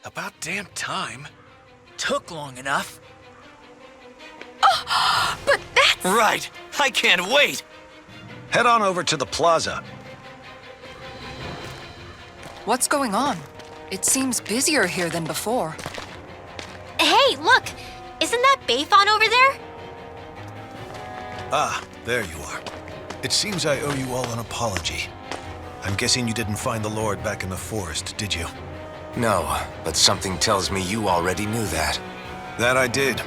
About damn time. Took long enough. Oh, but that's... Right. I can't wait. Head on over to the plaza. What's going on? It seems busier here than before. Hey, look! Isn't that Bayfon over there? Ah, there you are. It seems I owe you all an apology. I'm guessing you didn't find the Lord back in the forest, did you? No, but something tells me you already knew that. That I did.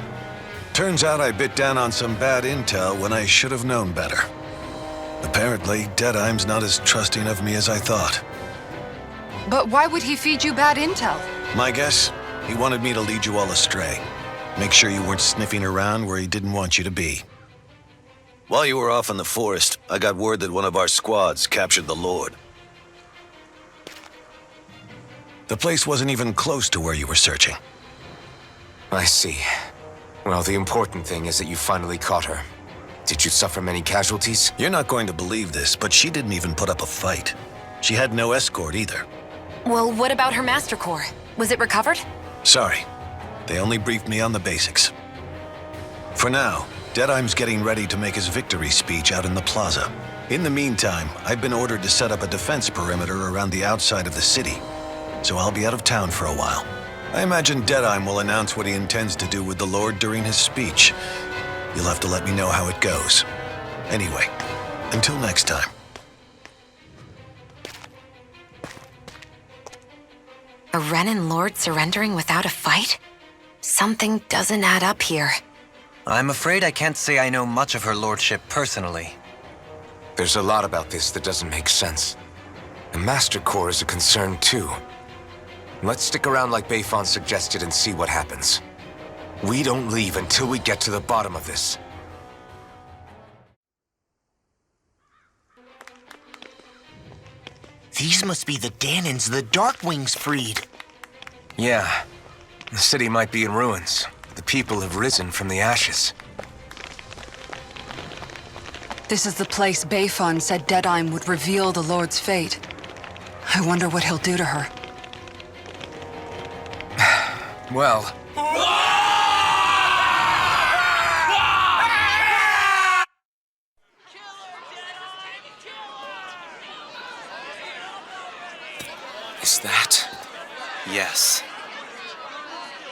Turns out I bit down on some bad intel when I should have known better. Apparently, Deadheim's not as trusting of me as I thought. But why would he feed you bad intel? My guess? He wanted me to lead you all astray. Make sure you weren't sniffing around where he didn't want you to be. While you were off in the forest, I got word that one of our squads captured the Lord. The place wasn't even close to where you were searching. I see. Well, the important thing is that you finally caught her. Did you suffer many casualties? You're not going to believe this, but she didn't even put up a fight. She had no escort either. Well, what about her Master Core? Was it recovered? Sorry. They only briefed me on the basics. For now, Deadheim's getting ready to make his victory speech out in the plaza. In the meantime, I've been ordered to set up a defense perimeter around the outside of the city, so I'll be out of town for a while. I imagine Deadheim will announce what he intends to do with the Lord during his speech. You'll have to let me know how it goes. Anyway, until next time. A Renan Lord surrendering without a fight? Something doesn't add up here. I'm afraid I can't say I know much of her lordship personally. There's a lot about this that doesn't make sense. The Master Core is a concern too. Let's stick around like Bayfon suggested and see what happens. We don't leave until we get to the bottom of this. These must be the Danans the Darkwings freed. Yeah. The city might be in ruins. The people have risen from the ashes. This is the place Bayfon said Deadheim would reveal the Lord's fate. I wonder what he'll do to her. Well... Is that... Yes.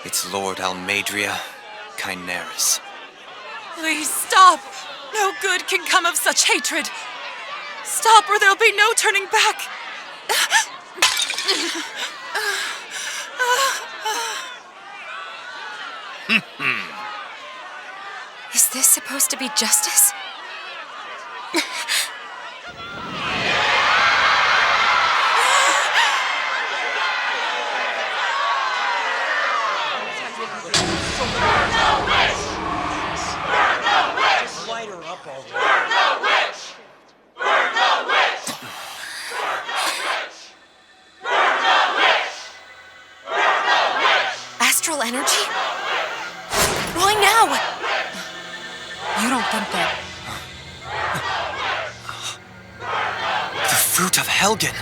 It's Lord Almadria Kynaris. Please stop! No good can come of such hatred. Stop or there'll be no turning back. Is this supposed to be justice? Astral energy? Why now? You don't think that... The fruit of Helgen!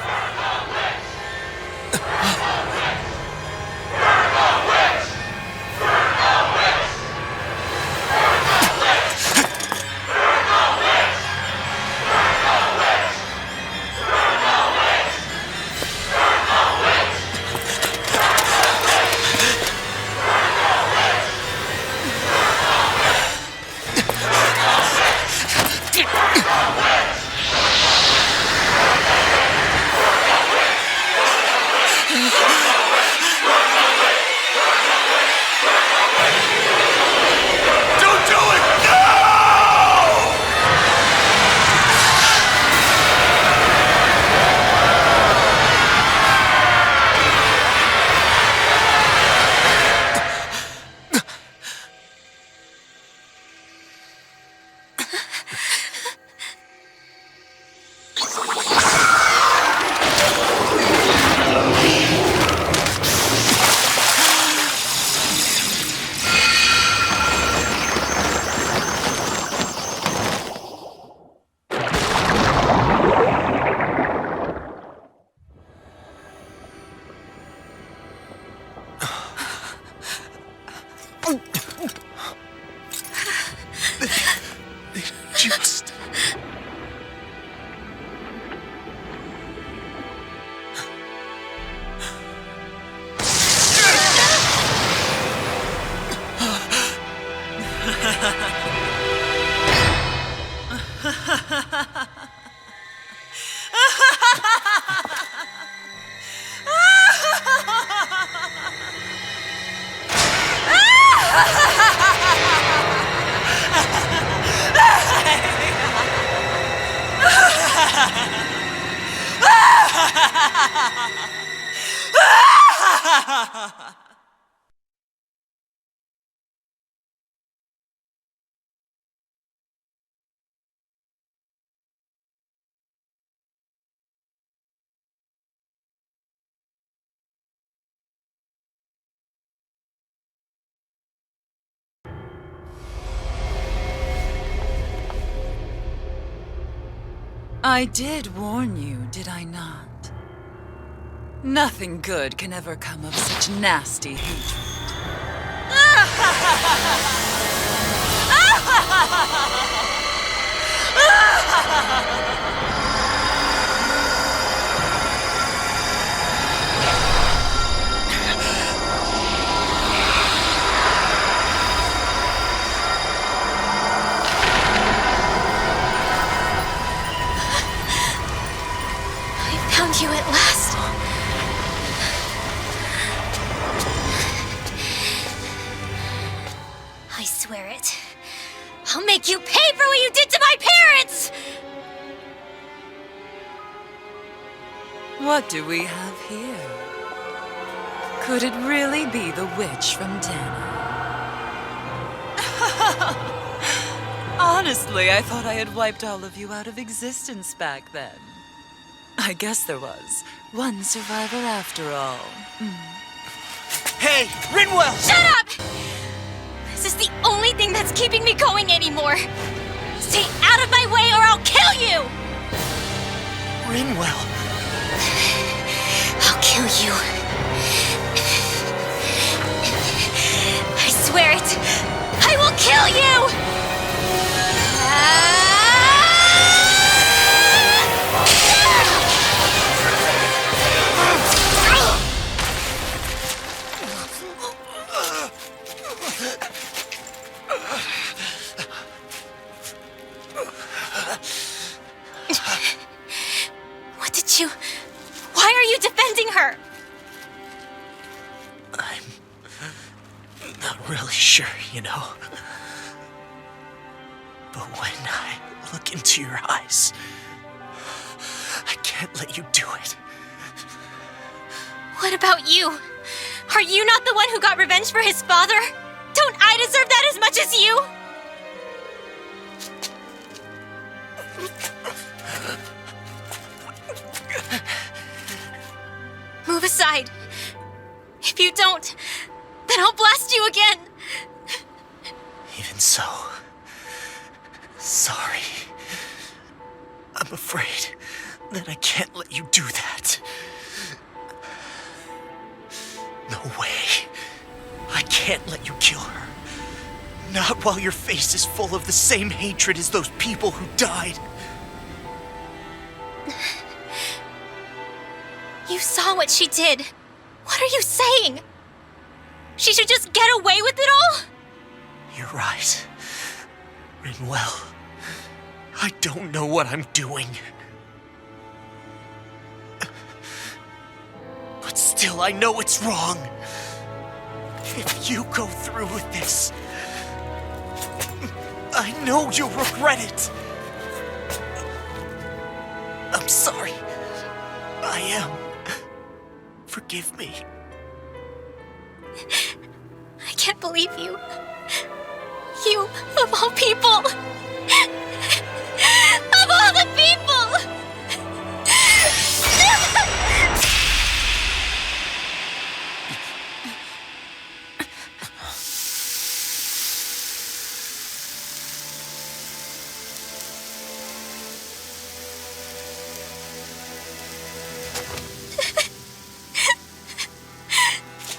I did warn you, did I not? Nothing good can ever come of such nasty hatred. Found you at last. I swear it. I'll make you pay for what you did to my parents! What do we have here? Could it really be the witch from Dana? Honestly, I thought I had wiped all of you out of existence back then. I guess there was one survivor after all. Hey, Rinwell! Shut up! This is the only thing that's keeping me going anymore. Stay out of my way or I'll kill you! Rinwell. I'll kill you. I swear it. I will kill you! What did you... Why are you defending her? I'm not really sure, you know. But when I look into your eyes, I can't let you do it. What about you? Are you not the one who got revenge for his father? Don't I deserve that as much as you? Move aside. If you don't, then I'll blast you again. Even so, sorry. I'm afraid that I can't let you do that. No way. I can't let you kill her. Not while your face is full of the same hatred as those people who died. You saw what she did. What are you saying? She should just get away with it all? You're right. Rinwell, I don't know what I'm doing. But still, I know it's wrong. If you go through with this, I know you'll regret it. I'm sorry. I am. Forgive me. I can't believe you. You, of all people. Of all the people!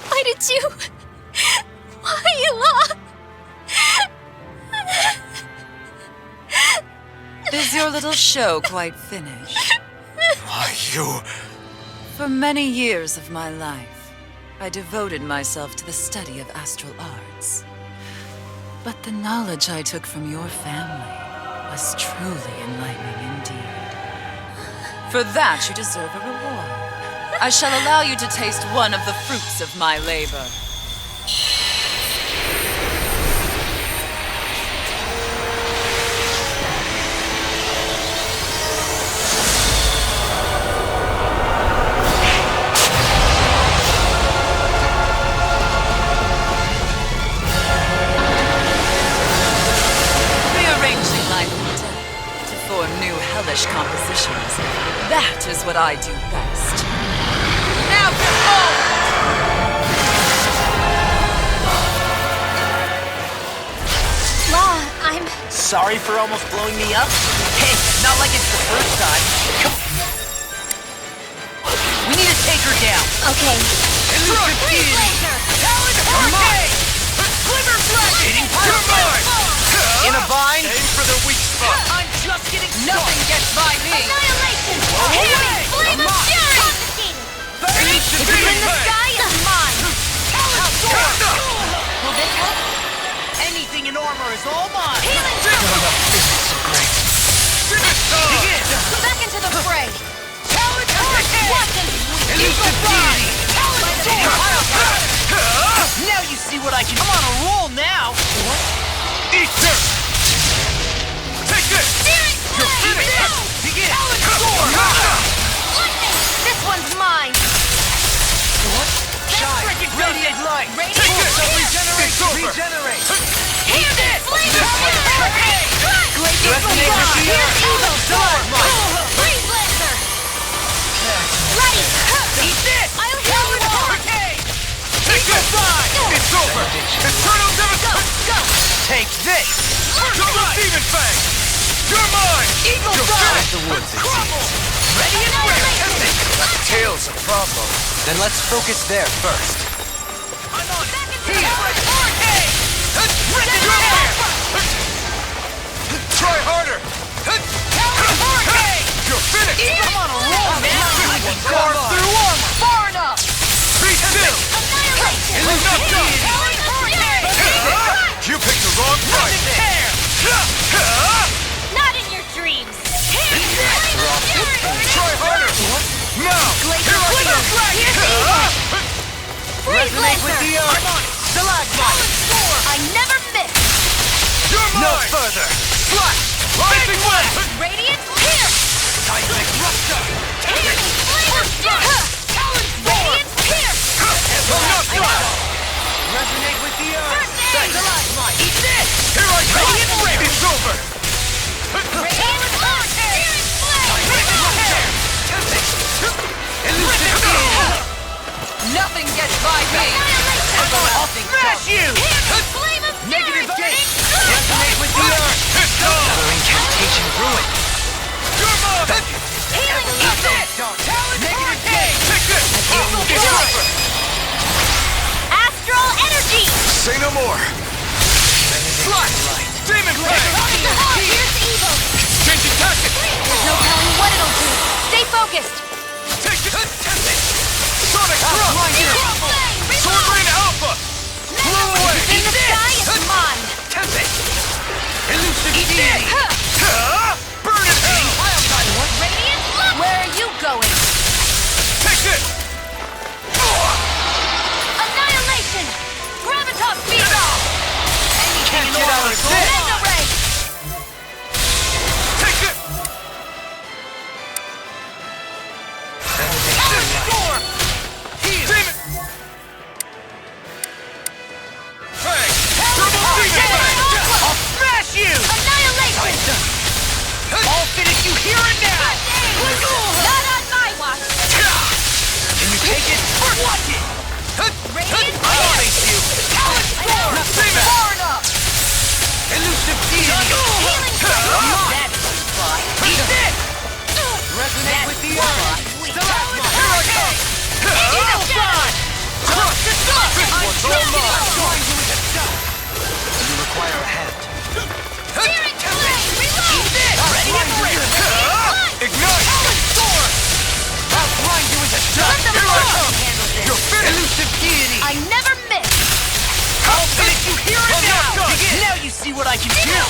Why did you... Is your little show quite finished? Why, you... For many years of my life, I devoted myself to the study of astral arts. But the knowledge I took from your family was truly enlightening indeed. For that, you deserve a reward. I shall allow you to taste one of the fruits of my labor. I do best. Now go! Law, I'm... Sorry for almost blowing me up? Hey, not like it's the first time. Come on. We need to take her down. Okay. Freeze laser! Talon hurricane! Glimmer flash! Hitting in a bind? Aim for the weak spot. I'm just getting Nothing gets by me! Annihilation! Away! Flame of fury! Confiscated! It's In the sky is mine! Talon sword! Will this help? Anything in armor is all mine! Healing circle! Begin! Go back into the fray! Talon hurricane! Watch and weep! Eagle fly! Talon sword! Now you see what I can do! I'm on a roll now! What? Eater! Take this! Searing You're flame! finished! Begin! Talon sword! Lightning! This one's mine! What? Shine! Radiant light! Radiant Take this! Regenerate! It's over! Regenerate! Hear this! Flame of fury! Glazing Resonate with the Here's earth! evil! Dynamite! Freeze laser! Ready! Eat this! I'll heal you all! Hurricane! Take this! It's over! Eternal devastation! Go! Take this! Double demon fang! You're mine! Eagle fly! the woods, it Crumble! Ready and ready! Tail's a problem. Then let's focus there first. I'm on! Back into Here! the Hurricane! Try harder! Hurricane! You're finished! I'm on a roll now! Far through armor! Far enough! Be still! Annihilation! It's not done! Hurricane! You picked the wrong fight! Not in your dreams! Try harder! Now! Here I go! Freeze Resonate with the laser! earth! Stalagmite! I never miss! You're mine! No further! Slash! Rising wave! Radiant pierce! Seismic rupture! Flame of fury! Radiant pierce! Not done! Resonate with the earth! First aid! Stalagmite! Eat this! Here I go! Radiant rip! It's over! Radiant hurricane! Nothing gets by me! Smash you! Flame of fury! Negative gate! Resonate with the earth! It's on! Another incantation ruin. You're mine! Healing Eat this! Negative gate! Take this! It's over! Astral energy! Say no more! Slash! Demon fang! Here's evil! Changing tactics! There's no telling what it'll do! Stay focused! Take it! Sonic thrust! Flame! Sword Rain Alpha! Blow away! In the sky is mine! Elusive deity! Burn in hell! Radiant look! Where are you going? Take this! Annihilation! Gravitas beam! Can't get out of this! Mega ray! Take this! Storm! Demon! Fang! Double demon fang! I'll smash you! Annihilation! I'll finish you here and now! Not on my watch! Can you take it? Watch it! Radiant I'll face you! Sword! Demon! Far enough! Elusive deity! Healing circle! Eat this! Resonate with the earth! Stalagmite! Here I go! Eagle shot! Trust! This one's all mine! You require a hand. Searing flame! Reload! Ready and ready! Ignite! Sword! I'll grind you into dust! Let them Here I go! come! You're finished! Elusive deity! I never miss! I'll finish you here and now! Now you see what I can do!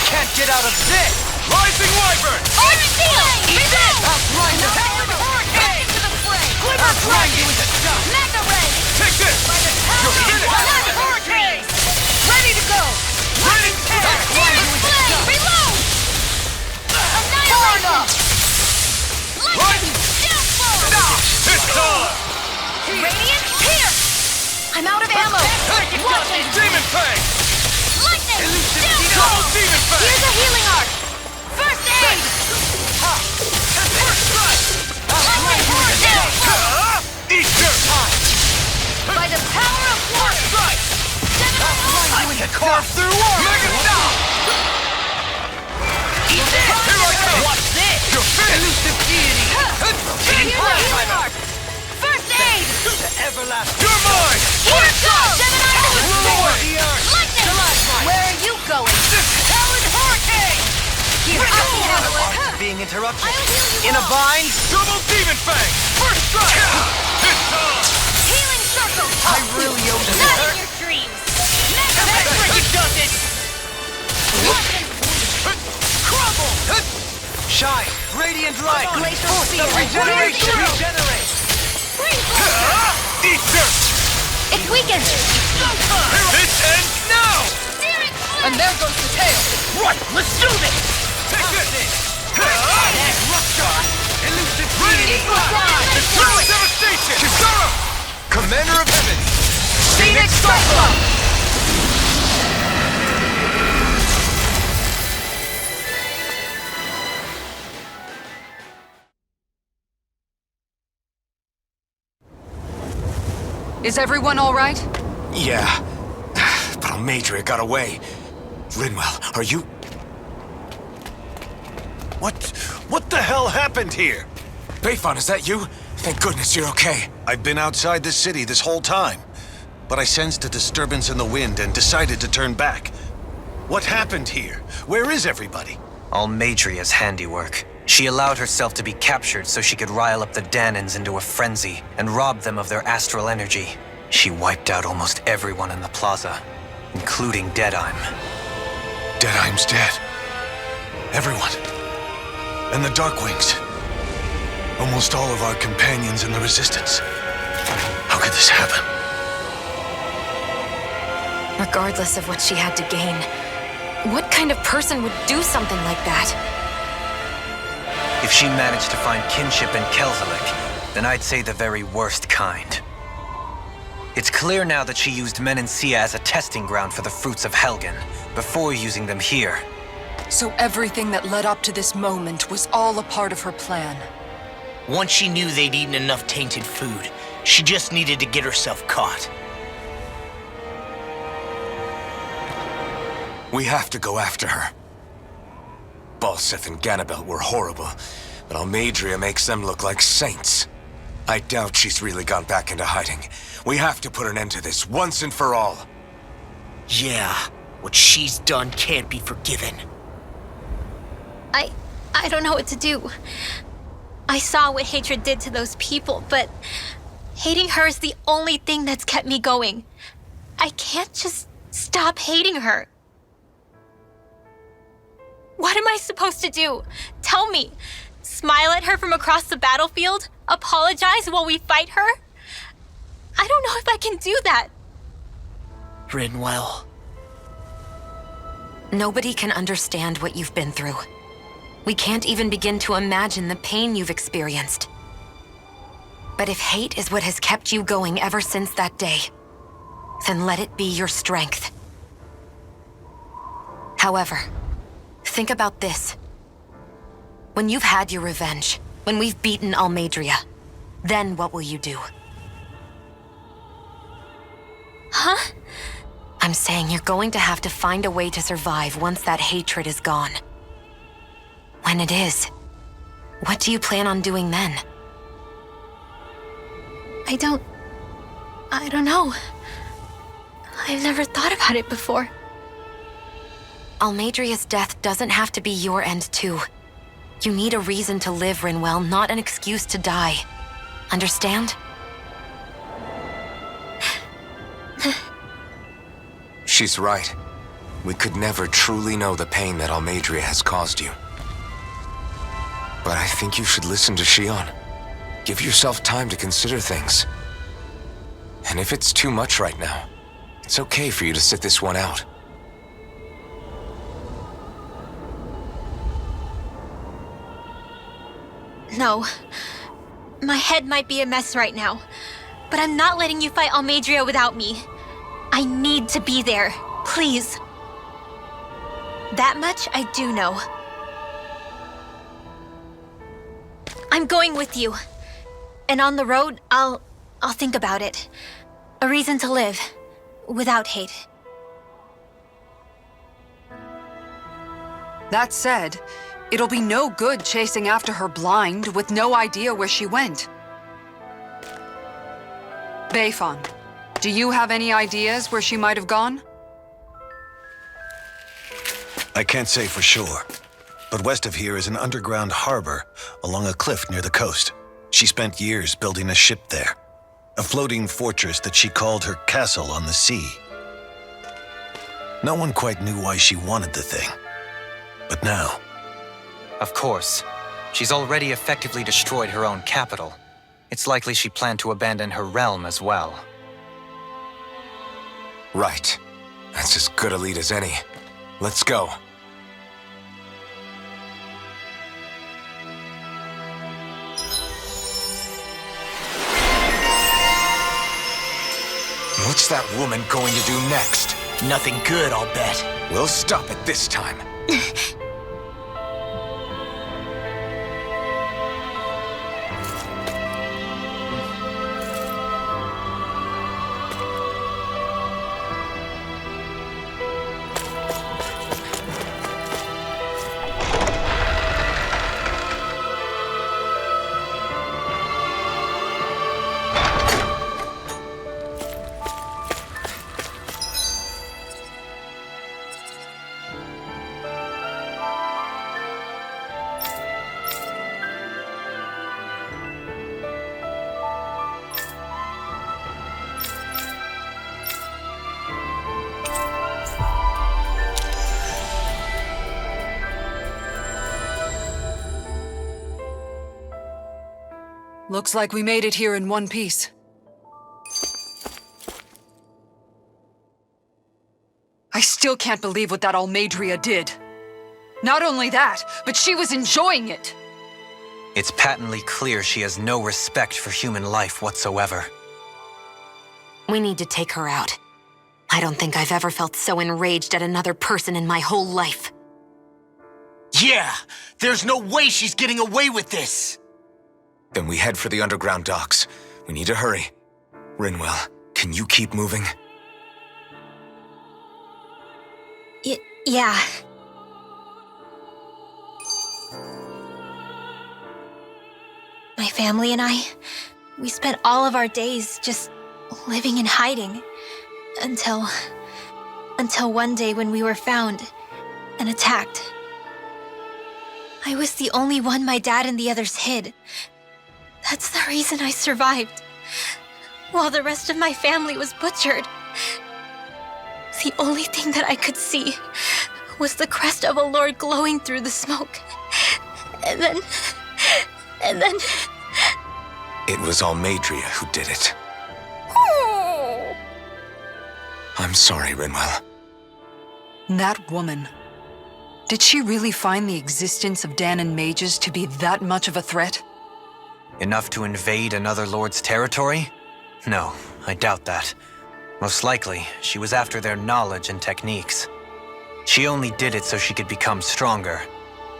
Can't get out of this! Rising Wyvern! Arch flame! Reload! I'll grind you! Back into the fray! Glimmer grind you into dust! Mega ray! Take this! You're finished! Hurricane! Ready to go! Ready to tear! Searing flame! Reload! Annihilation! Lightning! Downfall! It's on! Radiant pierce! I'm out of ammo! Watch it! Demon Fang! Lightning! Double Downfall! Demon Fang! Here's a healing arc! First aid! First carve through one! Mega stop! Eat this! Here I go! Watch this! You're finished! Elusive deity! First aid! The everlasting... You're mine! Here it goes! Gemini Roar the earth! Lightning! Where are you going? Talon Hurricane! Here, I can handle it. Being interrupted. I'll heal you In a all. bind? Double demon fang! First strike! It's on! Healing circle! I really owe you. Not in your dreams! It does it! Crumble! Shine. Radiant light. Glacial sphere. Regeneration. Regenerate. Eat this! It's weakened! This ends now! And there goes the tail. Right, let's do this! Take this! Rough shot! Elusive Ready deity. to fly! Eternal devastation! Kizara! Commander of Heaven! Phoenix Cyclops! Is everyone all right? Yeah, but Almadria got away. Rinwell, are you... What the hell happened here? Bayfon, is that you? Thank goodness you're okay. I've been outside the city this whole time, but I sensed a disturbance in the wind and decided to turn back. What happened here? Where is everybody? Almadria's handiwork. She allowed herself to be captured so she could rile up the Danans into a frenzy and rob them of their astral energy. She wiped out almost everyone in the plaza, including Deadime. Deadime's dead. Everyone. And the Darkwings. Almost all of our companions in the Resistance. How could this happen? Regardless of what she had to gain, what kind of person would do something like that? If she managed to find kinship in Kelzelik, then I'd say the very worst kind. It's clear now that she used Menancia as a testing ground for the fruits of Helgen, before using them here. So everything that led up to this moment was all a part of her plan. Once she knew they'd eaten enough tainted food, she just needed to get herself caught. We have to go after her. Balseth and Ganabelt were horrible, but Almadria makes them look like saints. I doubt she's really gone back into hiding. We have to put an end to this, once and for all. Yeah, what she's done can't be forgiven. I don't know what to do. I saw what hatred did to those people, but hating her is the only thing that's kept me going. I can't just stop hating her. What am I supposed to do? Tell me. Smile at her from across the battlefield? Apologize while we fight her? I don't know if I can do that. Rinwell. Nobody can understand what you've been through. We can't even begin to imagine the pain you've experienced. But if hate is what has kept you going ever since that day, then let it be your strength. However, think about this. When you've had your revenge, when we've beaten Almadria, then what will you do? Huh? I'm saying you're going to have to find a way to survive once that hatred is gone. When it is, what do you plan on doing then? I don't know. I've never thought about it before. Almadria's death doesn't have to be your end too. You need a reason to live, Rinwell, not an excuse to die. Understand? She's right. We could never truly know the pain that Almadria has caused you. But I think you should listen to Shion. Give yourself time to consider things. And if it's too much right now, it's okay for you to sit this one out. No. My head might be a mess right now, but I'm not letting you fight Almadria without me. I need to be there, please. That much I do know. I'm going with you. And on the road, I'll think about it. A reason to live, without hate. That said, it'll be no good chasing after her blind with no idea where she went. Bayfon, do you have any ideas where she might have gone? I can't say for sure, but west of here is an underground harbor along a cliff near the coast. She spent years building a ship there, a floating fortress that she called her castle on the sea. No one quite knew why she wanted the thing, but now... Of course. She's already effectively destroyed her own capital. It's likely she planned to abandon her realm as well. Right. That's as good a lead as any. Let's go. What's that woman going to do next? Nothing good, I'll bet. We'll stop it this time. Looks like we made it here in one piece. I still can't believe what that Almadria did. Not only that, but she was enjoying it. It's patently clear she has no respect for human life whatsoever. We need to take her out. I don't think I've ever felt so enraged at another person in my whole life. Yeah! There's no way she's getting away with this! Then we head for the underground docks. We need to hurry. Rinwell, can you keep moving? Yeah. My family and I, we spent all of our days just living in hiding until one day when we were found and attacked. I was the only one my dad and the others hid. That's the reason I survived, while the rest of my family was butchered. The only thing that I could see was the crest of a lord glowing through the smoke. And then... It was Almadria who did it. I'm sorry, Rinwell. That woman. Did she really find the existence of Danon mages to be that much of a threat? Enough to invade another lord's territory? No, I doubt that. Most likely, she was after their knowledge and techniques. She only did it so she could become stronger.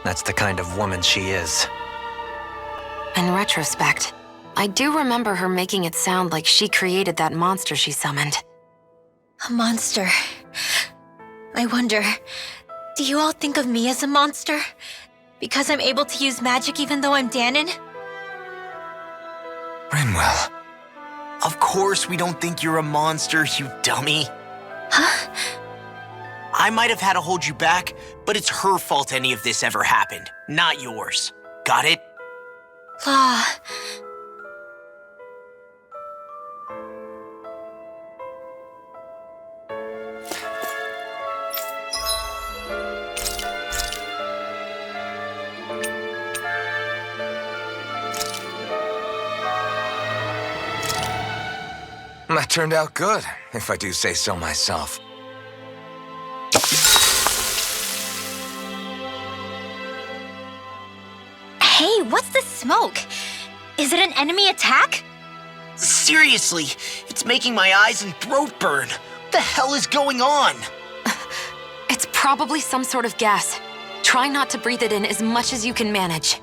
That's the kind of woman she is. In retrospect, I do remember her making it sound like she created that monster she summoned. A monster. I wonder, do you all think of me as a monster? Because I'm able to use magic even though I'm Danon? Rinwell. Of course we don't think you're a monster, you dummy. Huh? I might have had to hold you back, but it's her fault any of this ever happened, not yours. Got it? Law. That turned out good, if I do say so myself. Hey, what's the smoke? Is it an enemy attack? Seriously, it's making my eyes and throat burn. What the hell is going on? It's probably some sort of gas. Try not to breathe it in as much as you can manage.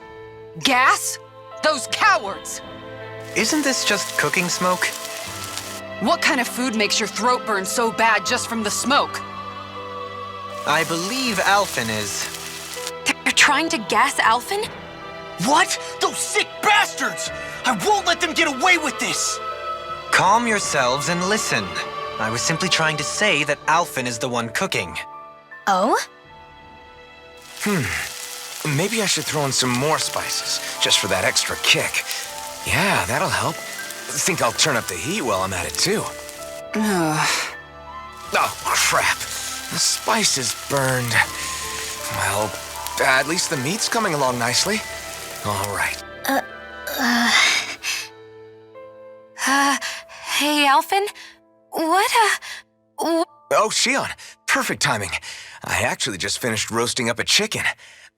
Gas? Those cowards! Isn't this just cooking smoke? What kind of food makes your throat burn so bad just from the smoke? I believe Alphen is trying to gas Alphen? What? Those sick bastards! I won't let them get away with this! Calm yourselves and listen. I was simply trying to say that Alphen is the one cooking. Oh? Maybe I should throw in some more spices, just for that extra kick. Yeah, that'll help. Think I'll turn up the heat while I'm at it, too. Oh, crap. The spice is burned. Well, at least the meat's coming along nicely. All right. Hey, Alphen? What, Oh, Shion. Perfect timing. I actually just finished roasting up a chicken.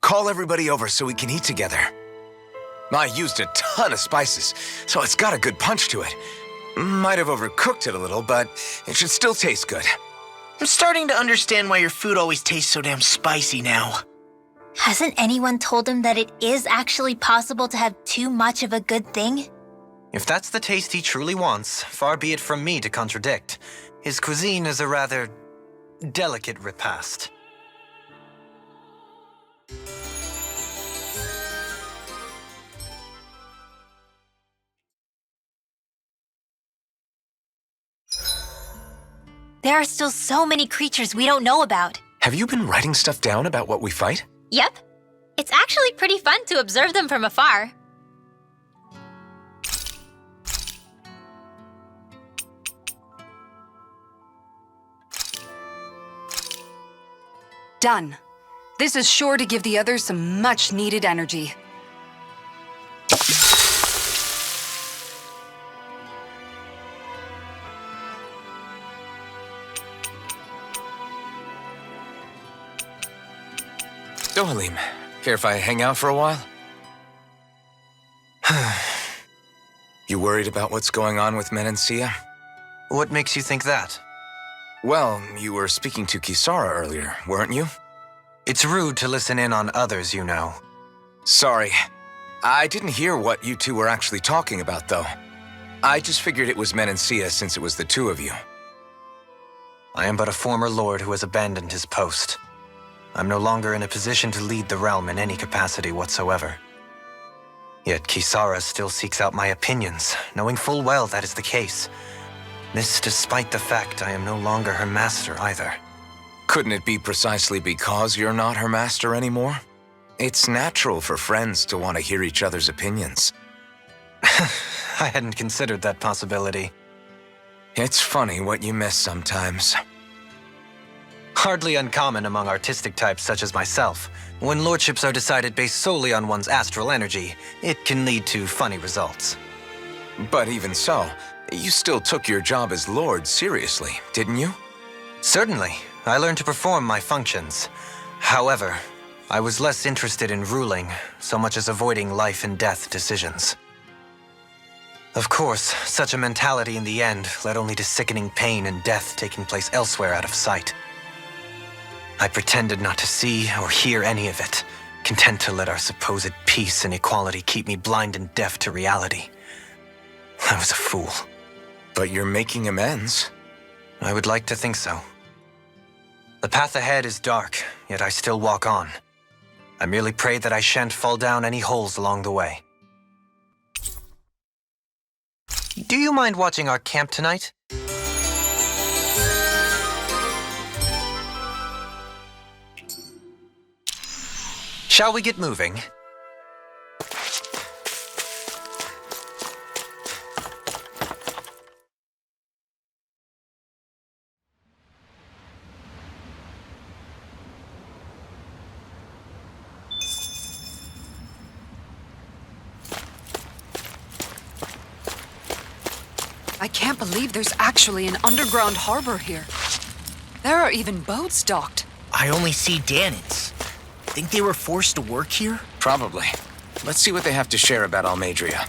Call everybody over so we can eat together. I used a ton of spices, so it's got a good punch to it. Might have overcooked it a little, but it should still taste good. I'm starting to understand why your food always tastes so damn spicy now. Hasn't anyone told him that it is actually possible to have too much of a good thing? If that's the taste he truly wants, far be it from me to contradict. His cuisine is a rather delicate repast. There are still so many creatures we don't know about. Have you been writing stuff down about what we fight? Yep. It's actually pretty fun to observe them from afar. Done. This is sure to give the others some much-needed energy. Oh, Halim, care if I hang out for a while? You worried about what's going on with Menencia? What makes you think that? Well, you were speaking to Kisara earlier, weren't you? It's rude to listen in on others, you know. Sorry. I didn't hear what you two were actually talking about, though. I just figured it was Menencia since it was the two of you. I am but a former lord who has abandoned his post. I'm no longer in a position to lead the realm in any capacity whatsoever. Yet Kisara still seeks out my opinions, knowing full well that is the case. This despite the fact I am no longer her master either. Couldn't it be precisely because you're not her master anymore? It's natural for friends to want to hear each other's opinions. I hadn't considered that possibility. It's funny what you miss sometimes. Hardly uncommon among artistic types such as myself. When lordships are decided based solely on one's astral energy, it can lead to funny results. But even so, you still took your job as lord seriously, didn't you? Certainly. I learned to perform my functions. However, I was less interested in ruling, so much as avoiding life and death decisions. Of course, such a mentality in the end led only to sickening pain and death taking place elsewhere out of sight. I pretended not to see or hear any of it, content to let our supposed peace and equality keep me blind and deaf to reality. I was a fool. But you're making amends. I would like to think so. The path ahead is dark, yet I still walk on. I merely pray that I shan't fall down any holes along the way. Do you mind watching our camp tonight? Shall we get moving? I can't believe there's actually an underground harbor here. There are even boats docked. I only see Danans. Think they were forced to work here? Probably. Let's see what they have to share about Almadria.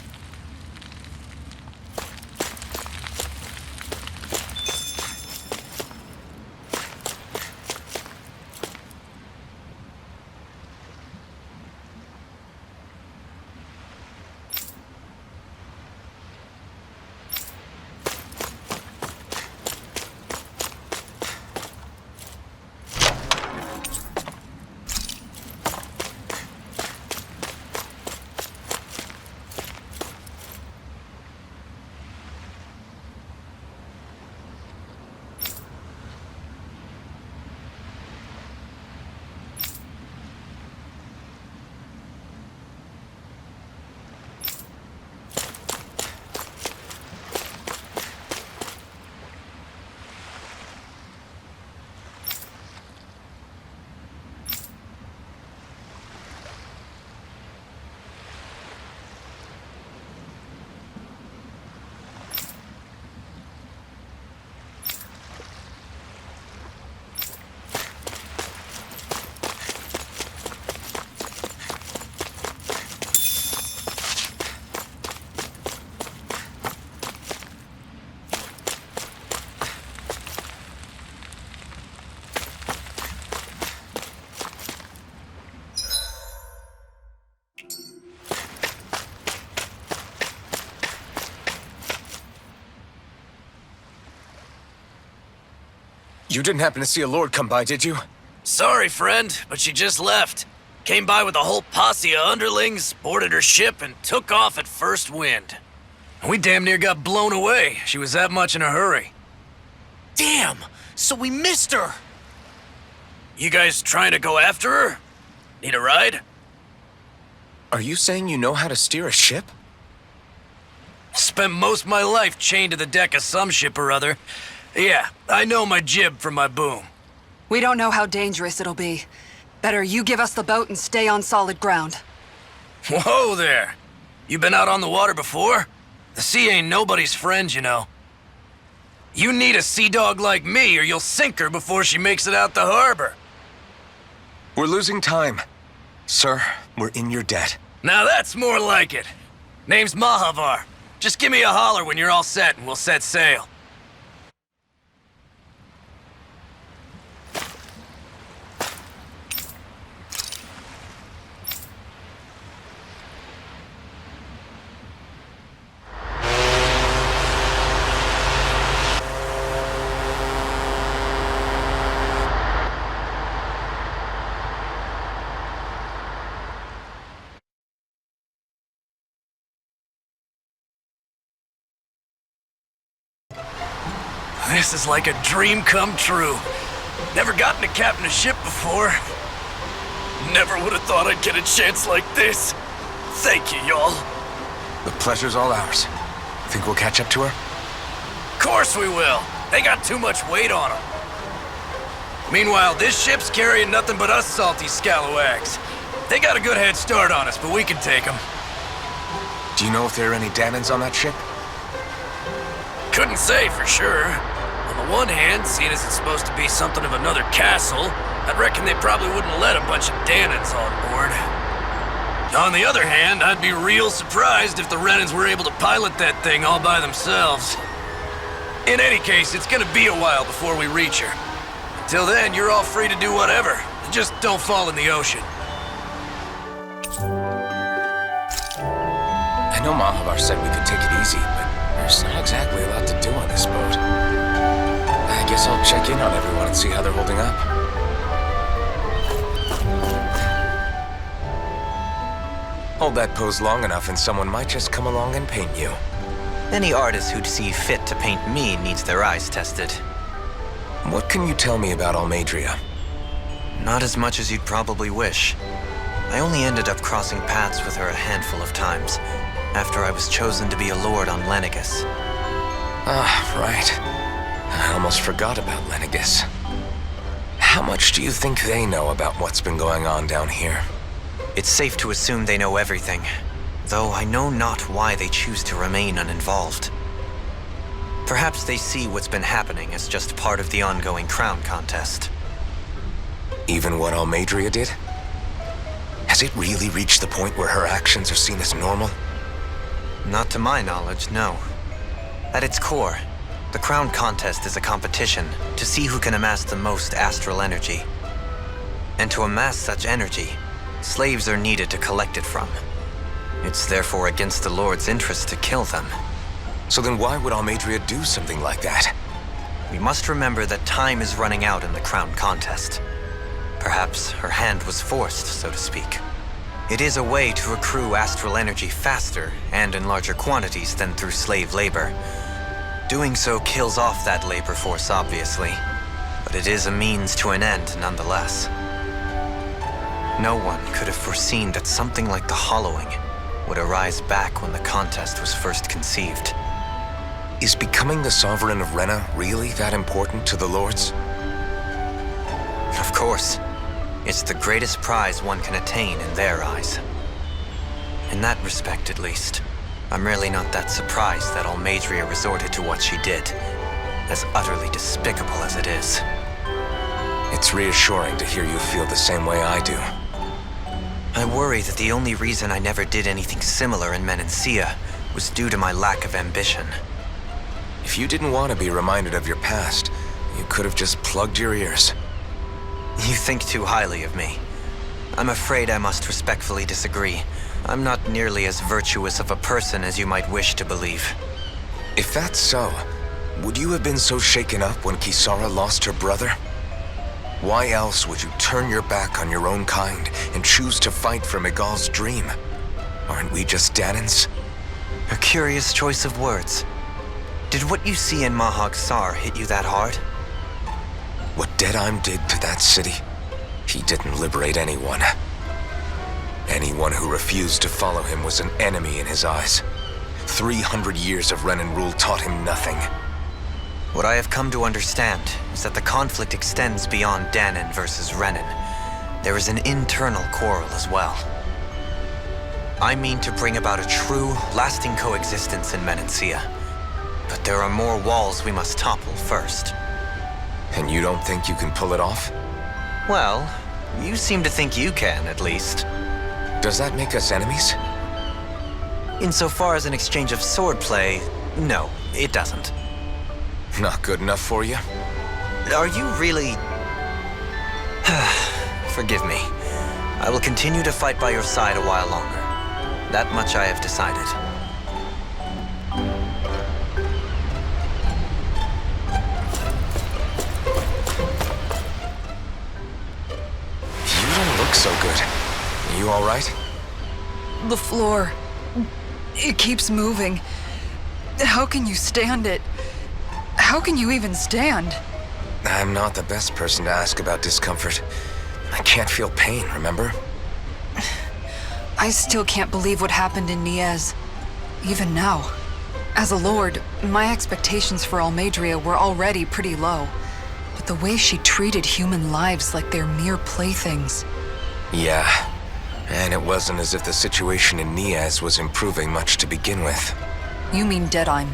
You didn't happen to see a lord come by, did you? Sorry, friend, but she just left. Came by with a whole posse of underlings, boarded her ship, and took off at first wind. We damn near got blown away. She was that much in a hurry. Damn! So we missed her! You guys trying to go after her? Need a ride? Are you saying you know how to steer a ship? Spent most of my life chained to the deck of some ship or other. Yeah, I know my jib from my boom. We don't know how dangerous it'll be. Better you give us the boat and stay on solid ground. Whoa there! You been out on the water before? The sea ain't nobody's friend, you know. You need a sea dog like me or you'll sink her before she makes it out the harbor. We're losing time. Sir, we're in your debt. Now that's more like it. Name's Mahavar. Just give me a holler when you're all set and we'll set sail. This is like a dream come true. Never gotten to captain a ship before. Never would have thought I'd get a chance like this. Thank you, y'all. The pleasure's all ours. Think we'll catch up to her? Course we will. They got too much weight on them. Meanwhile, this ship's carrying nothing but us salty scalawags. They got a good head start on us, but we can take them. Do you know if there are any Danans on that ship? Couldn't say for sure. On the one hand, seeing as it's supposed to be something of another castle, I'd reckon they probably wouldn't let a bunch of Danans on board. On the other hand, I'd be real surprised if the Renans were able to pilot that thing all by themselves. In any case, it's gonna be a while before we reach her. Until then, you're all free to do whatever. Just don't fall in the ocean. I know Mahavar said we could take it easy, but there's not exactly a lot to do on this boat. I guess I'll check in on everyone and see how they're holding up. Hold that pose long enough and someone might just come along and paint you. Any artist who'd see fit to paint me needs their eyes tested. What can you tell me about Almadria? Not as much as you'd probably wish. I only ended up crossing paths with her a handful of times, after I was chosen to be a lord on Lenegus. Ah, right. I almost forgot about Lenegus. How much do you think they know about what's been going on down here? It's safe to assume they know everything, though I know not why they choose to remain uninvolved. Perhaps they see what's been happening as just part of the ongoing crown contest. Even what Almadria did? Has it really reached the point where her actions are seen as normal? Not to my knowledge, no. At its core, the crown contest is a competition to see who can amass the most astral energy. And to amass such energy, slaves are needed to collect it from. It's therefore against the Lord's interest to kill them. So then why would Almadria do something like that? We must remember that time is running out in the crown contest. Perhaps her hand was forced, so to speak. It is a way to accrue astral energy faster and in larger quantities than through slave labor. Doing so kills off that labor force, obviously, but it is a means to an end nonetheless. No one could have foreseen that something like the Hollowing would arise back when the contest was first conceived. Is becoming the Sovereign of Rena really that important to the Lords? Of course. It's the greatest prize one can attain in their eyes. In that respect, at least, I'm really not that surprised that Almadria resorted to what she did, as utterly despicable as it is. It's reassuring to hear you feel the same way I do. I worry that the only reason I never did anything similar in Menancia was due to my lack of ambition. If you didn't want to be reminded of your past, you could have just plugged your ears. You think too highly of me. I'm afraid I must respectfully disagree. I'm not nearly as virtuous of a person as you might wish to believe. If that's so, Would you have been so shaken up when Kisara lost her brother? Why else would you turn your back on your own kind and choose to fight for Miguel's dream? Aren't we just Danans? A curious choice of words. Did what you see in Mahag Sar hit you that hard? What Deadheim did to that city, he didn't liberate anyone. Anyone who refused to follow him was an enemy in his eyes. 300 years of Renan rule taught him nothing. What I have come to understand is that the conflict extends beyond Danan versus Renan. There is an internal quarrel as well. I mean to bring about a true, lasting coexistence in Menancia. But there are more walls we must topple first. And you don't think you can pull it off? Well, you seem to think you can, at least. Does that make us enemies? Insofar as an exchange of swordplay, no, it doesn't. Not good enough for you? Are you really... Forgive me. I will continue to fight by your side a while longer. That much I have decided. You don't look so good. You all right? The floor. It keeps moving. How can you stand it? How can you even stand? I'm not the best person to ask about discomfort. I can't feel pain, remember? I still can't believe what happened in Niez. Even now. As a lord, my expectations for Almadria were already pretty low. But the way she treated human lives like they're mere playthings. Yeah. And it wasn't as if the situation in Niez was improving much to begin with. You mean Deadheim?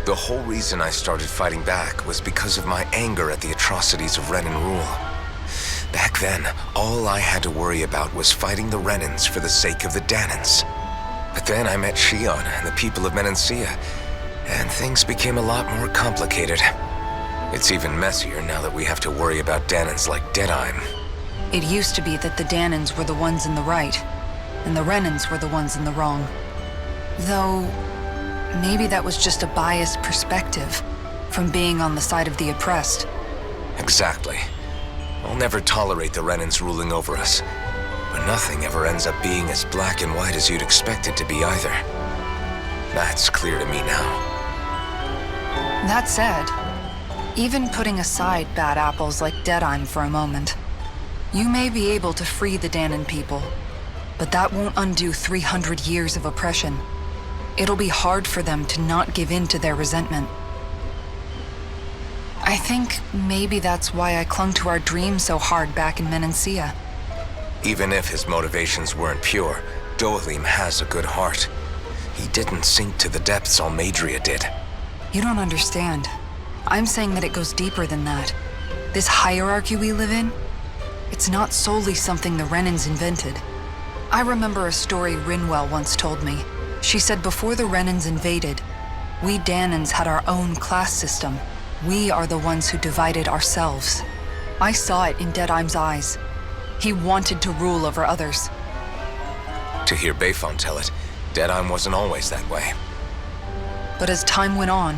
The whole reason I started fighting back was because of my anger at the atrocities of Renan rule. Back then, all I had to worry about was fighting the Renans for the sake of the Danans. But then I met Shion and the people of Menancia, and things became a lot more complicated. It's even messier now that we have to worry about Danans like Deadheim. It used to be that the Danans were the ones in the right, and the Renans were the ones in the wrong. Though, maybe that was just a biased perspective from being on the side of the oppressed. Exactly. I'll never tolerate the Renans ruling over us, but nothing ever ends up being as black and white as you'd expect it to be either. That's clear to me now. That said, even putting aside bad apples like Deadheim for a moment, you may be able to free the Danan people, but that won't undo 300 years of oppression. It'll be hard for them to not give in to their resentment. I think maybe that's why I clung to our dream so hard back in Menancia. Even if his motivations weren't pure, Dohalim has a good heart. He didn't sink to the depths Almadria did. You don't understand. I'm saying that it goes deeper than that. This hierarchy we live in, it's not solely something the Renans invented. I remember a story Rinwell once told me. She said before the Renans invaded, we Danans had our own class system. We are the ones who divided ourselves. I saw it in Deadheim's eyes. He wanted to rule over others. To hear Bayfon tell it, Deadheim wasn't always that way. But as time went on,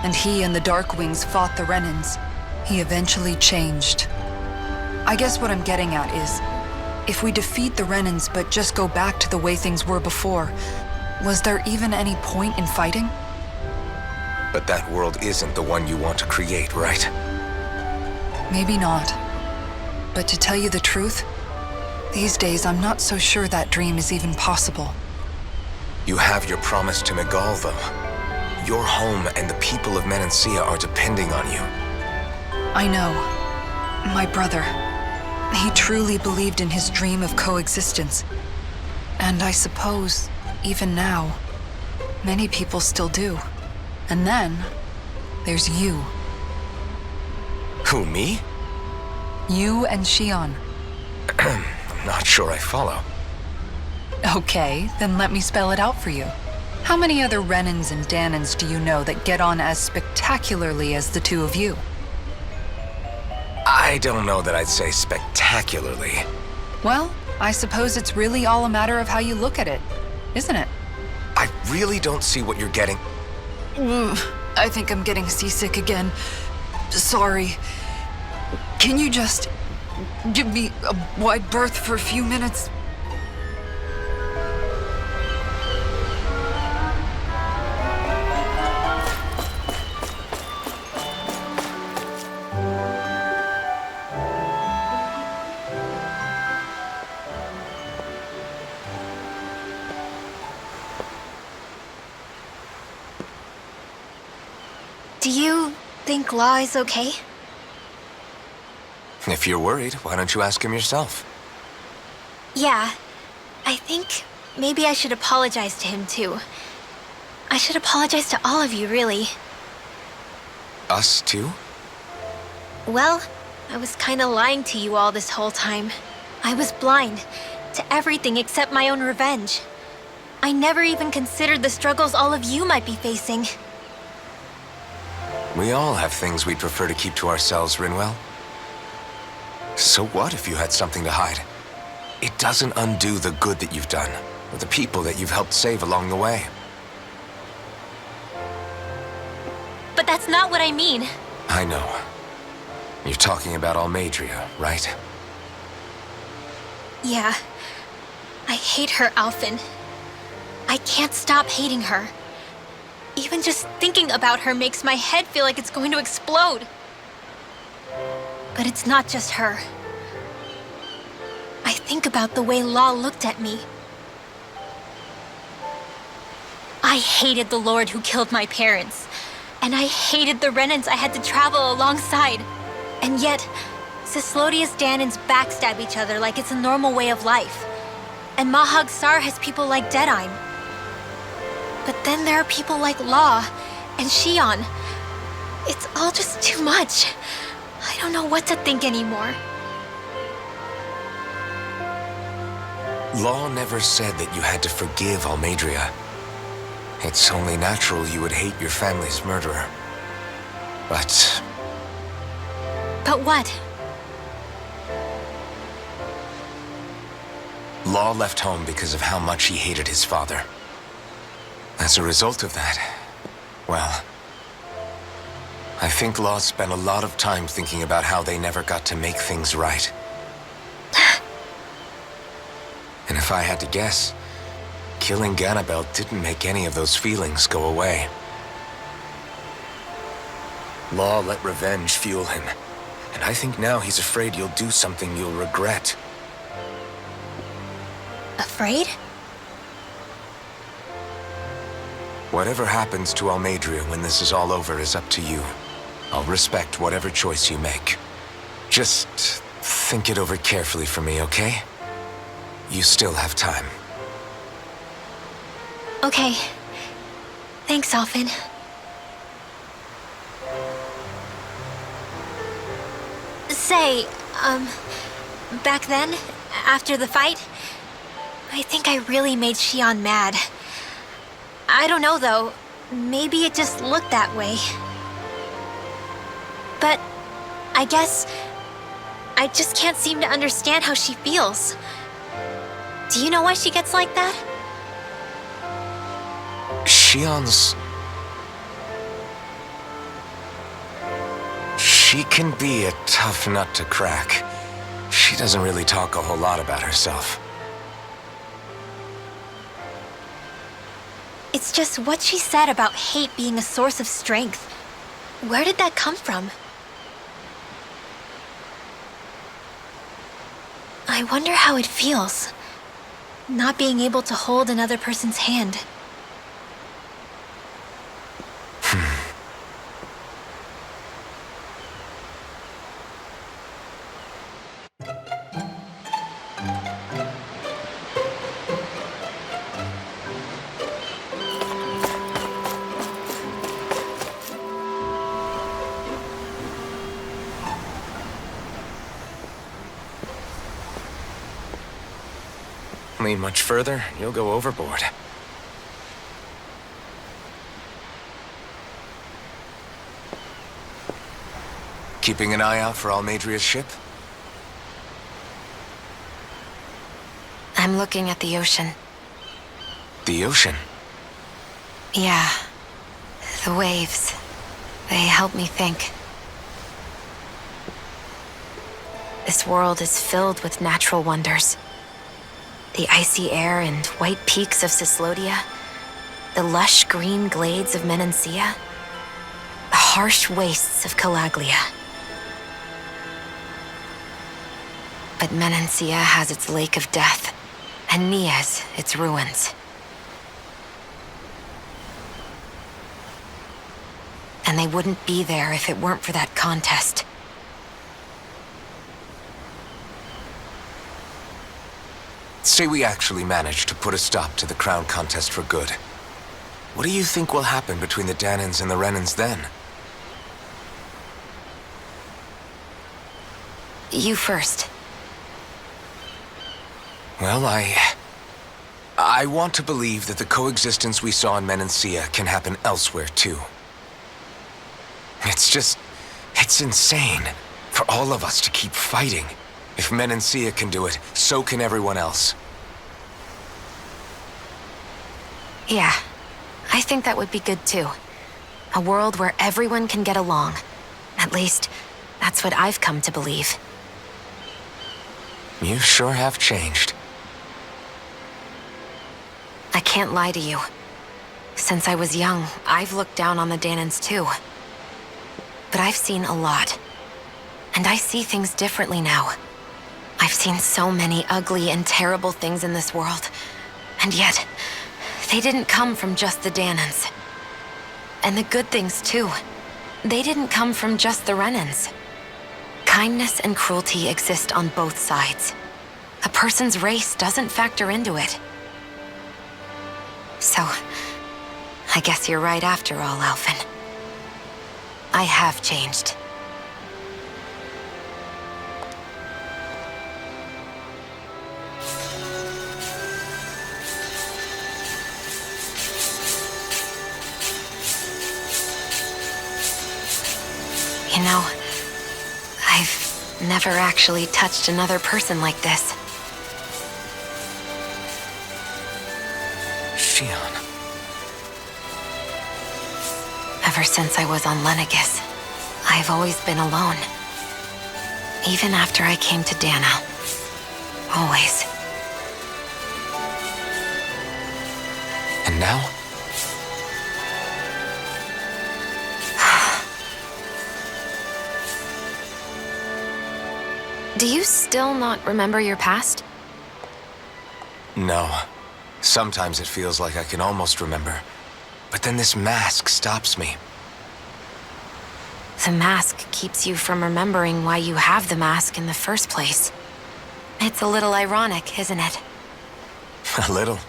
and he and the Darkwings fought the Renans, he eventually changed. I guess what I'm getting at is, if we defeat the Renans but just go back to the way things were before, was there even any point in fighting? But that world isn't the one you want to create, right? Maybe not. But to tell you the truth, these days I'm not so sure that dream is even possible. You have your promise to Miguel, though. Your home and the people of Menancia are depending on you. I know. My brother. He truly believed in his dream of coexistence. And I suppose, even now, many people still do. And then, there's you. Who, me? You and Shion. I'm not sure I follow. Okay, then let me spell it out for you. How many other Renans and Danans do you know that get on as spectacularly as the two of you? I don't know that I'd say spectacularly. Well, I suppose it's really all a matter of how you look at it, isn't it? I really don't see what you're getting. I think I'm getting seasick again. Sorry. Can you just give me a wide berth for a few minutes? Do you think Law is okay? If you're worried, why don't you ask him yourself? Yeah. I think maybe I should apologize to him too. I should apologize to all of you, really. Us too? Well, I was kinda lying to you all this whole time. I was blind to everything except my own revenge. I never even considered the struggles all of you might be facing. We all have things we'd prefer to keep to ourselves, Rinwell. So what if you had something to hide? It doesn't undo the good that you've done, or the people that you've helped save along the way. But that's not what I mean. I know. You're talking about Almadria, right? Yeah. I hate her, Alphen. I can't stop hating her. Even just thinking about her makes my head feel like it's going to explode. But it's not just her. I think about the way Law looked at me. I hated the Lord who killed my parents. And I hated the Renans I had to travel alongside. And yet, Cislodius Danans backstab each other like it's a normal way of life. And Mahag Sar has people like Deadime. But then there are people like Law and Shion. It's all just too much. I don't know what to think anymore. Law never said that you had to forgive Almadria. It's only natural you would hate your family's murderer. But what? Law left home because of how much he hated his father. As a result of that, well, I think Law spent a lot of time thinking about how they never got to make things right. And if I had to guess, killing Ganabel didn't make any of those feelings go away. Law let revenge fuel him, and I think now he's afraid you'll do something you'll regret. Afraid? Whatever happens to Almadria when this is all over is up to you. I'll respect whatever choice you make. Just think it over carefully for me, okay? You still have time. Okay. Thanks, Alphen. Say, back then, after the fight, I think I really made Shion mad. I don't know, though. Maybe it just looked that way. But I guess I just can't seem to understand how she feels. Do you know why she gets like that? Shion's... She can be a tough nut to crack. She doesn't really talk a whole lot about herself. It's just what she said about hate being a source of strength. Where did that come from? I wonder how it feels, not being able to hold another person's hand. Lean much further, you'll go overboard. Keeping an eye out for Almadria's ship? I'm looking at the ocean. The ocean? Yeah. The waves. They help me think. This world is filled with natural wonders. The icy air and white peaks of Cislodia, the lush green glades of Menancia, the harsh wastes of Calaglia. But Menancia has its Lake of Death, and Nias its ruins. And they wouldn't be there if it weren't for that contest. Say we actually manage to put a stop to the crown contest for good. What do you think will happen between the Danans and the Renans then? You first. Well, I want to believe that the coexistence we saw in Menancia can happen elsewhere, too. It's insane for all of us to keep fighting. If Menancia can do it, so can everyone else. Yeah, I think that would be good too. A world where everyone can get along. At least, that's what I've come to believe. You sure have changed. I can't lie to you. Since I was young, I've looked down on the Danans too. But I've seen a lot. And I see things differently now. I've seen so many ugly and terrible things in this world. And yet, they didn't come from just the Danans. And the good things too. They didn't come from just the Renans. Kindness and cruelty exist on both sides. A person's race doesn't factor into it. So, I guess you're right after all, Alphen. I have changed. You know, I've never actually touched another person like this. Shion. Ever since I was on Lenegis, I've always been alone. Even after I came to Dana. Always. And now? Do you still not remember your past? No. Sometimes it feels like I can almost remember. But then this mask stops me. The mask keeps you from remembering why you have the mask in the first place. It's a little ironic, isn't it? A little.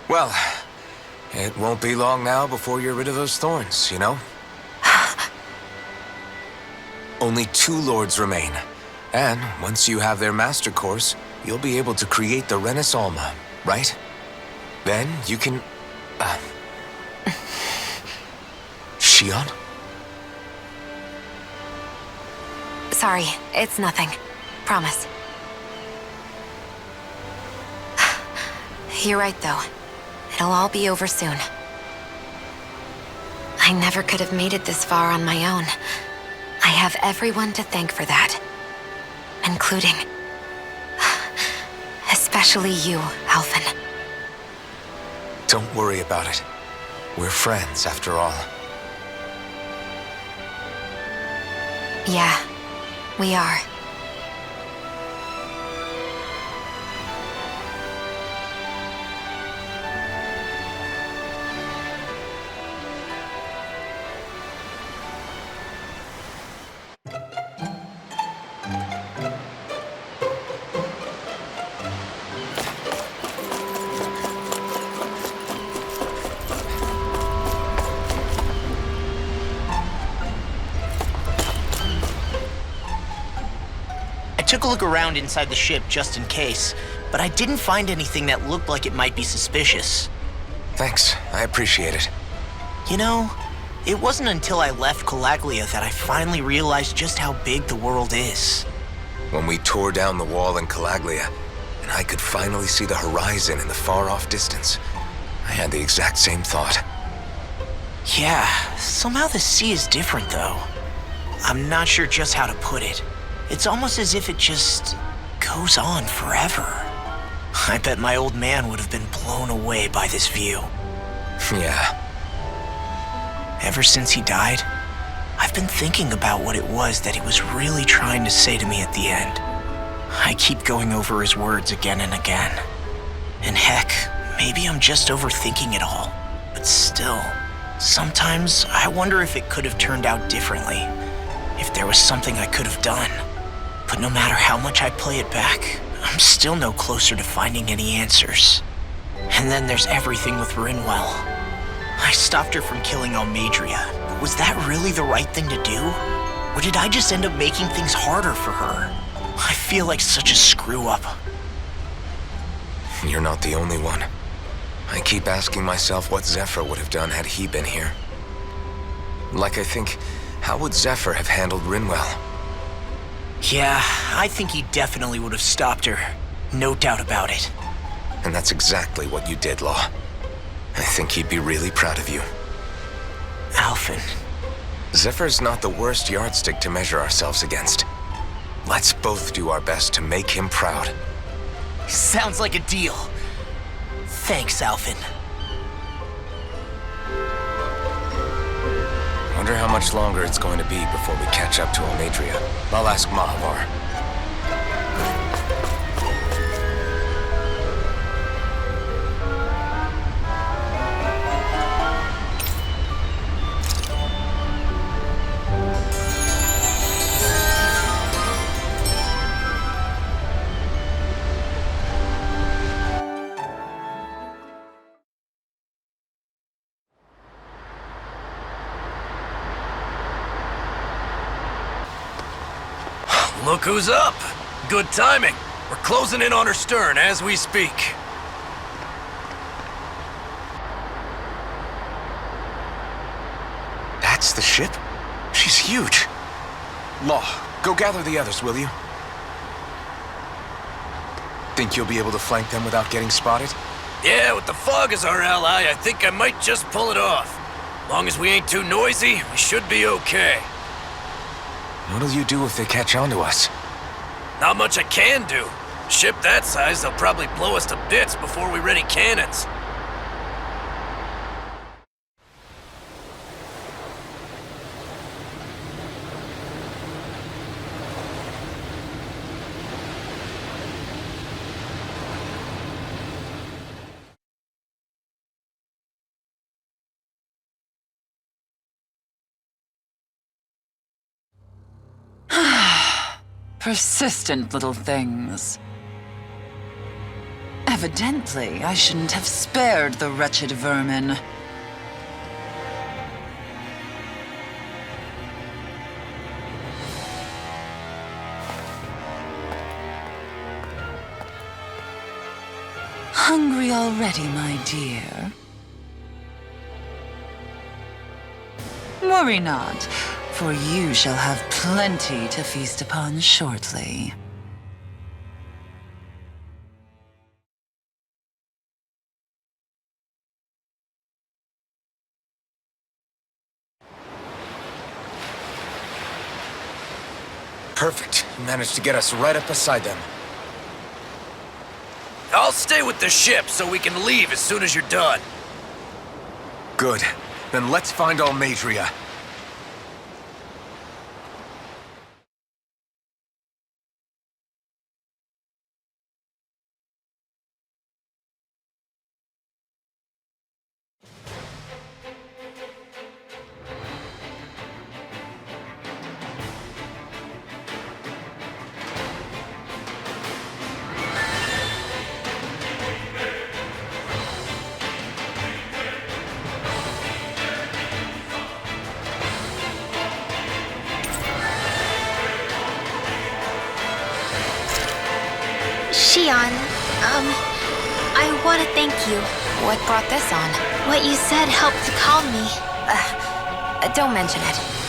Well, it won't be long now before you're rid of those thorns, you know? Only 2 lords remain. And once you have their master course, you'll be able to create the Renis Alma, right? Then you can... Shion? Sorry, it's nothing. Promise. You're right, though. It'll all be over soon. I never could have made it this far on my own. I have everyone to thank for that. Including... especially you, Alphen. Don't worry about it. We're friends, after all. Yeah, we are. I took a look around inside the ship just in case, but I didn't find anything that looked like it might be suspicious. Thanks, I appreciate it. You know, it wasn't until I left Calaglia that I finally realized just how big the world is. When we tore down the wall in Calaglia, and I could finally see the horizon in the far-off distance, I had the exact same thought. Yeah, somehow the sea is different though. I'm not sure just how to put it. It's almost as if it just goes on forever. I bet my old man would have been blown away by this view. Yeah. Ever since he died, I've been thinking about what it was that he was really trying to say to me at the end. I keep going over his words again and again. And heck, maybe I'm just overthinking it all. But still, sometimes I wonder if it could have turned out differently. If there was something I could have done. But no matter how much I play it back, I'm still no closer to finding any answers. And then there's everything with Rinwell. I stopped her from killing Almadria, but was that really the right thing to do? Or did I just end up making things harder for her? I feel like such a screw-up. You're not the only one. I keep asking myself what Zephyr would have done had he been here. Like I think, how would Zephyr have handled Rinwell? Yeah, I think he definitely would have stopped her. No doubt about it. And that's exactly what you did, Law. I think he'd be really proud of you. Alphen. Zephyr's not the worst yardstick to measure ourselves against. Let's both do our best to make him proud. Sounds like a deal. Thanks, Alphen. Wonder how much longer it's going to be before we catch up to Almadria. I'll ask Mahavar. Look who's up! Good timing. We're closing in on her stern as we speak. That's the ship? She's huge. Law, go gather the others, will you? Think you'll be able to flank them without getting spotted? Yeah, with the fog as our ally, I think I might just pull it off. Long as we ain't too noisy, we should be okay. What'll you do if they catch on to us? Not much I can do. Ship that size, they'll probably blow us to bits before we ready cannons. Persistent little things. Evidently, I shouldn't have spared the wretched vermin. Hungry already, my dear? Worry not, for you shall have plenty to feast upon shortly. Perfect. You managed to get us right up beside them. I'll stay with the ship so we can leave as soon as you're done. Good. Then let's find Almadria. Shion, I want to thank you. What brought this on? What you said helped to calm me. Don't mention it.